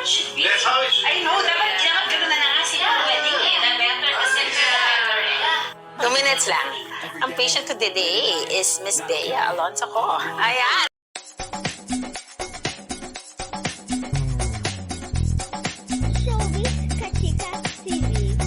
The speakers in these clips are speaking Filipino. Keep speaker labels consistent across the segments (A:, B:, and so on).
A: it should be.
B: That's how it should
A: I know, dapat gano'n na nga sila wedding eh. The better the simpler the better eh.
C: 2 minutes lang. Ang patient ko today is Miss Bea Alonso ko. Ayan!
D: Showbiz Kachika TV.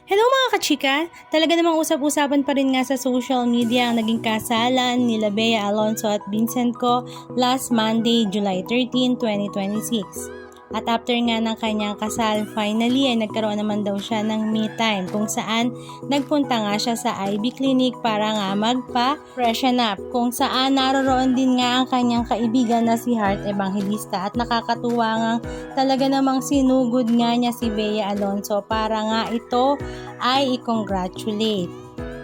E: Hello mga kachika! Talaga namang usap-usapan pa rin nga sa social media ang naging kasalan ni Bea Alonso at Vincent ko last Monday, July 13, 2026. At after nga ng kanyang kasal, finally ay nagkaroon naman daw siya ng me time kung saan nagpunta nga siya sa IB Clinic para nga magpa-freshen up, kung saan naroroon din nga ang kanyang kaibigan na si Heart Evangelista at nakakatuwa nga talaga namang sinugod nga niya si Bea Alonso para nga ito ay i-congratulate.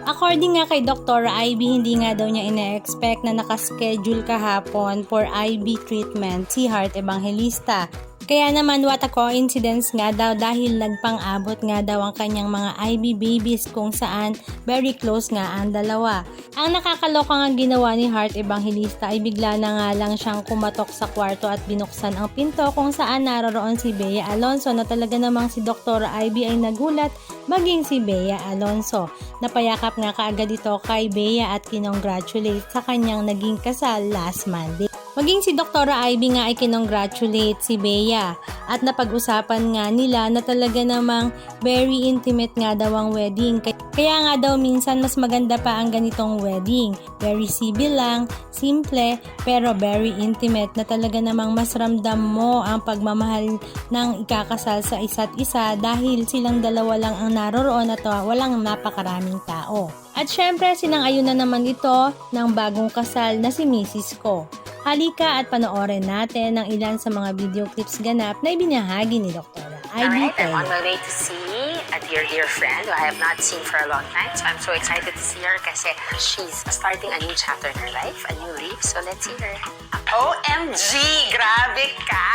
E: According nga kay Dr. IB, hindi nga daw niya ina-expect na nakaschedule kahapon for IB treatment si Heart Evangelista. Kaya naman what a coincidence nga daw dahil nagpang-abot nga daw ang kanyang mga IB babies kung saan very close nga ang dalawa. Ang nakakaloka nga ginawa ni Heart Evangelista ay bigla na nga lang siyang kumatok sa kwarto at binuksan ang pinto kung saan naroroon si Bea Alonso na talaga namang si Dr. IB ay nagulat maging si Bea Alonso. Napayakap nga kaagad ito kay Bea at kinongratulate sa kanyang naging kasal last Monday. Maging si Dr. Ivy nga ay kinongratulate si Bea at napag-usapan nga nila na talaga namang very intimate nga daw ang wedding. Kaya nga daw minsan mas maganda pa ang ganitong wedding. Very civil lang, simple, pero very intimate na talaga namang mas ramdam mo ang pagmamahal ng ikakasal sa isa't isa dahil silang dalawa lang ang naroroon at walang napakaraming tao. At syempre sinang-ayon na naman ito ng bagong kasal na si Mrs. ko. Halika at panoorin natin ang ilan sa mga video clips ganap na ibinahagi ni Dr. Ivy.
C: Alright, I'm on my way to see a dear friend who I have not seen for a long time. So I'm so excited to see her kasi she's starting a new chapter in her life, a new leaf. So let's see her. OMG! Grabe ka!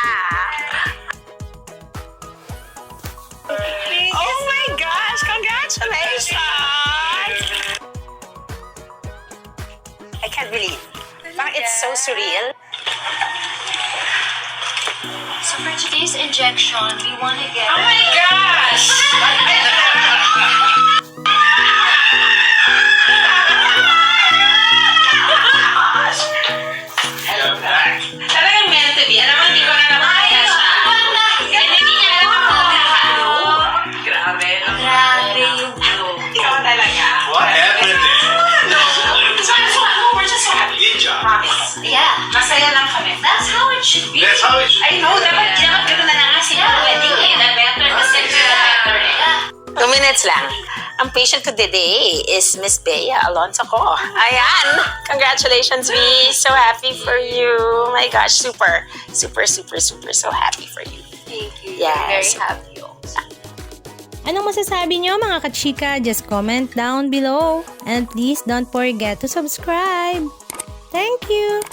C: Oh my gosh! Congratulations! I can't believe. Parang it's so surreal.
A: So for today's injection, we want to get...
C: Oh my gosh! Talagang meant to be. Alam mo, hindi ko na namakaya siya. Hindi niya alam ang pagkakalo. Grabe.
A: Grabe yung glow.
C: Ikaw talaga.
B: What happened there?
C: We're just so happy.
B: Good job.
C: Promise.
A: Yeah.
C: Masaya lang kami.
A: That's how it should be.
B: That's how it should
A: I know, dapat gano'n na nga sila wedding eh. The better the simpler the better eh.
C: 2 minutes lang. Ang patient ko today is Miss Bea Alonso ko. Ayan! Congratulations, V! So happy for you. My gosh, super so happy for you.
A: Thank you.
C: Yes.
A: Very happy also.
E: Anong masasabi nyo mga kachika? Just comment down below. And please don't forget to subscribe. Thank you!